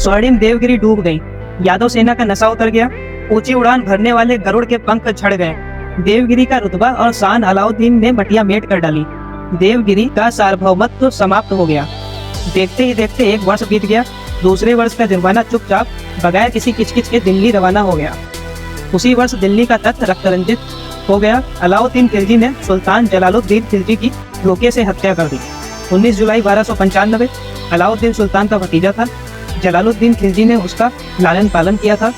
स्वर्णिम देवगिरी डूब गई। यादव सेना का नशा उतर गया। ऊंची उड़ान भरने वाले गरुड़ के पंख झड़ गए। देवगिरी का रुतबा और शान अलाउद्दीन ने मटिया मेट कर डाली। देवगिरी का सार्वभौमत्व समाप्त हो गया। देखते ही देखते एक वर्ष बीत गया। दूसरे वर्ष का जुर्माना चुपचाप बगैर किसी किचकिच के दिल्ली रवाना हो गया। उसी वर्ष दिल्ली का तख्त रक्तरंजित हो गया। अलाउद्दीन खिलजी ने सुल्तान जलालुद्दीन खिलजी की धोखे से हत्या कर दी। 19 जुलाई 1295 अलाउद्दीन सुल्तान का भतीजा था। जलालुद्दीन खिलजी ने उसका लालन पालन किया था।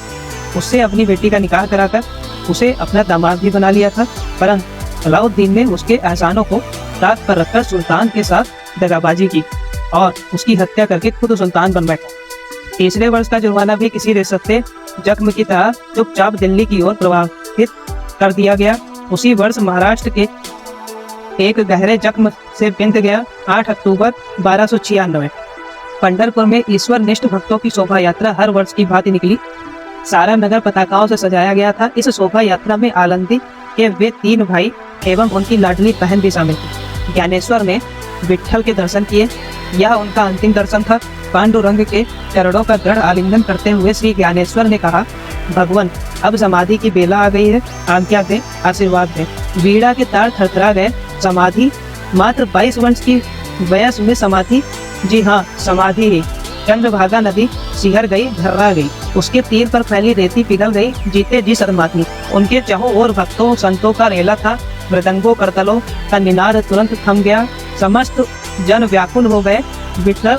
उससे अपनी बेटी का निकाह कराकर उसे अपना दामाद भी बना लिया था, परंतु अलाउद्दीन ने उसके एहसानों को ताक पर रखकर सुल्तान के साथ दगाबाजी की और उसकी हत्या करके खुद सुल्तान बन बैठा। तीसरे वर्ष का जुर्माना भी किसी रिश्ते जख्म की तरह चुपचाप दिल्ली की ओर प्रवाहित कर दिया गया। उसी वर्ष महाराष्ट्र के एक गहरे जख्म से बिंद गया। 8 अक्टूबर 1296 पंढरपुर में ईश्वर निष्ठ भक्तों की शोभा यात्रा हर वर्ष की भांति निकली। सारा नगर पताकाओं से सजाया गया था। इस शोभा यात्रा में आलंदी के वे 3 भाई एवं उनकी लाडली बहन भी शामिल थी। ज्ञानेश्वर ने विट्ठल के दर्शन किए। यह उनका अंतिम दर्शन था। पांडुरंग के चरणों का दृढ़ आलिंगन करते हुए श्री ज्ञानेश्वर ने कहा, भगवान अब समाधि की बेला आ गई है, आज्ञा दें, आशीर्वाद दें। वीणा के तार थरथरा गए। समाधि मात्र 22 वर्ष की वयस में समाधि, जी हाँ समाधि ही। चंद्रभागा नदी सिहर गई, धर्रा गई। उसके तीर पर फैली रेती पिघल गई, जीते जी समाधि। उनके चाहों और भक्तों संतों का रेला था। मृदंगों करतलों का निनाद तुरंत थम गया। समस्त जन व्याकुल हो गए, विफल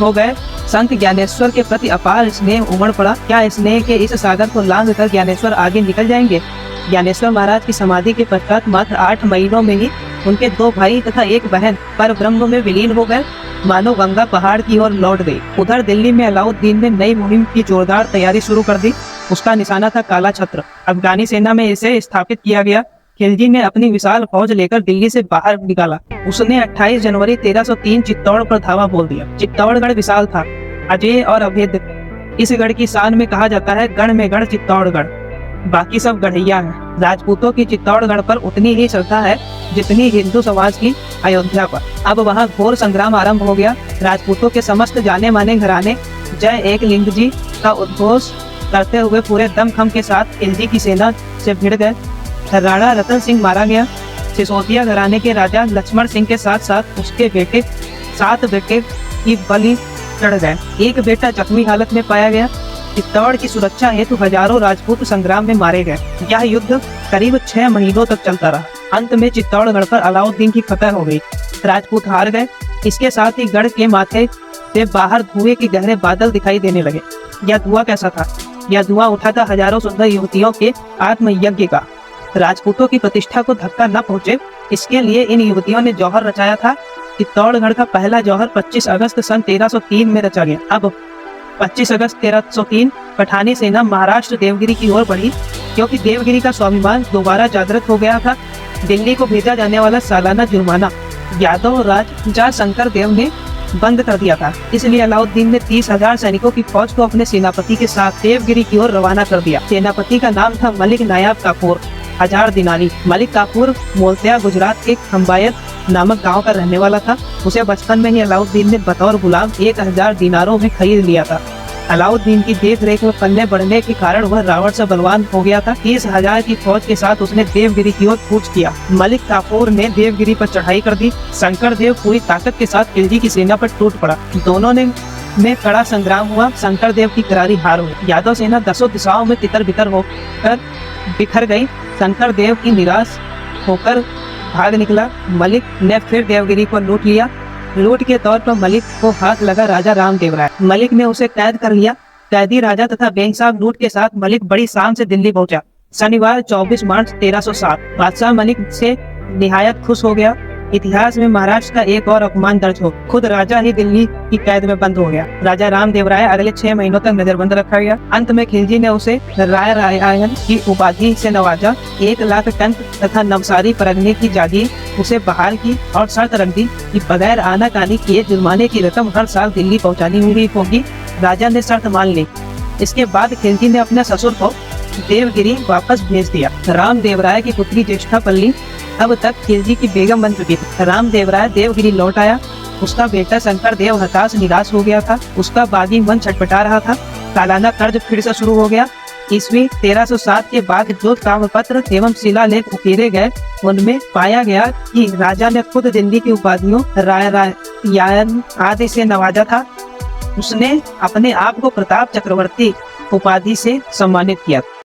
हो गए। संत ज्ञानेश्वर के प्रति अपार स्नेह उमड़ पड़ा। क्या स्नेह के इस सागर को लांघ कर ज्ञानेश्वर आगे निकल जाएंगे? ज्ञानेश्वर महाराज की समाधि के पश्चात मात्र 8 महीनों में ही उनके 2 भाई तथा 1 बहन पर ब्रह्म में विलीन हो गए, मानो गंगा पहाड़ की ओर लौट गई। उधर दिल्ली में अलाउद्दीन ने नई मुहिम की जोरदार तैयारी शुरू कर दी। उसका निशाना था काला छत्र। अफगानी सेना में इसे स्थापित किया गया। खिलजी ने अपनी विशाल फौज लेकर दिल्ली से बाहर निकाला। उसने 28 जनवरी 1303 चित्तौड़ पर धावा बोल दिया। चित्तौड़गढ़ विशाल था, अजय और अभेद्य। इस गढ़ की शान में कहा जाता है, गढ़ में गढ़ चित्तौड़गढ़, बाकी सब गढ़िया है। राजपूतों की चित्तौड़गढ़ पर उतनी ही श्रद्धा है जितनी हिंदू समाज की अयोध्या पर। अब वहाँ घोर संग्राम आरंभ हो गया। राजपूतों के समस्त जाने माने घराने जय एक लिंग जी का उद्घोष करते हुए पूरे दमखम के साथ खिलजी की सेना से भिड़ गए। राणा रतन सिंह मारा गया। सिसोदिया घराने के राजा लक्ष्मण सिंह के साथ साथ उसके बेटे 7 बेटे की बलि चढ़ गए। एक बेटा जख्मी हालत में पाया गया। चित्तौड़ की सुरक्षा हेतु हजारों राजपूत संग्राम में मारे गए। यह युद्ध करीब 6 महीनों तक चलता रहा। अंत में चित्तौड़गढ़ पर अलाउद्दीन की फतह हो गई। राजपूत हार गए। इसके साथ ही गढ़ के माथे से बाहर धुएं के गहरे बादल दिखाई देने लगे। यह धुआं कैसा था? यह धुआं उठा था हजारों सुंदर युवतियों के आत्मयज्ञ का। राजपूतों की प्रतिष्ठा को धक्का न पहुंचे, इसके लिए इन युवतियों ने जौहर रचाया था। चित्तौड़गढ़ का पहला जौहर 25 अगस्त सन 1303 में रचा गया। अब 25 अगस्त 1303 पठानी सेना महाराष्ट्र देवगिरी की ओर बढ़ी, क्योंकि देवगिरी का स्वाभिमान दोबारा जागृत हो गया था। दिल्ली को भेजा जाने वाला सालाना जुर्माना यादव राजा शंकर देव ने बंद कर दिया था। इसलिए अलाउद्दीन ने 30,000 सैनिकों की फौज को अपने सेनापति के साथ देवगिरी की ओर रवाना कर दिया। सेनापति का नाम था मलिक नायाब काफूर 1000 दिनारी। मलिक काफूर मोल्तिया गुजरात के खंबायत नामक गांव का रहने वाला था। उसे बचपन में ही अलाउद्दीन ने बतौर गुलाम 1000 दिनारों में खरीद लिया था। अलाउद्दीन की देख रेख में पलने बढ़ने के कारण वह रावण से बलवान हो गया था। 30,000 की फौज के साथ उसने देवगिरी की ओर कूच किया। मलिक काफूर ने देवगिरी पर चढ़ाई कर दी। शंकर देव पूरी ताकत के साथ खिलजी की सेना पर टूट पड़ा। दोनों में कड़ा संग्राम हुआ। शंकर देव की करारी हार हुई। यादव सेना 10 दिशाओं में तितर बितर होकर बिखर गई। शंकर देव की निराश होकर भाग निकला। मलिक ने फिर देवगिरी को लूट लिया। लूट के तौर पर मलिक को हाथ लगा राजा रामदेव राय। मलिक ने उसे कैद कर लिया। कैदी राजा तथा बेंगसाब लूट के साथ मलिक बड़ी शान से दिल्ली पहुंचा। शनिवार 24 मार्च 1307 बादशाह मलिक से निहायत खुश हो गया। इतिहास में महाराष्ट्र का एक और अपमान दर्ज हो। खुद राजा ही दिल्ली की कैद में बंद हो गया। राजा रामदेव राय अगले 6 महीनों तक नजरबंद रखा गया। अंत में खिलजी ने उसे राय रायन की उपाधि से नवाजा। 1 लाख टन तथा नवसारी परगने की जागीर उसे बहाल की और शर्त रख दी कि बगैर आनाकानी किए जुर्माने की रकम हर साल दिल्ली पहुँचानी होगी। राजा ने शर्त मान ली। इसके बाद खिलजी ने अपने ससुर को देवगिरी वापस भेज दिया। रामदेव राय की पुत्री ज्येष्ठा पल्ली अब तक खिलजी की बेगम बन चुकी थी। रामदेव राय देवगिरी लौट आया। उसका बेटा शंकर देव हताश निराश हो गया था। उसका बागी मन छटपटा रहा था। सालाना कर्ज फिर से शुरू हो गया। ईस्वी 1307 के बाद जो ताम्रपत्र एवं शिलालेख उकेरे गए उनमें पाया गया कि राजा ने खुद दिल्ली की उपाधियों रायन आदि से नवाजा था। उसने अपने आप को प्रताप चक्रवर्ती उपाधि से सम्मानित किया।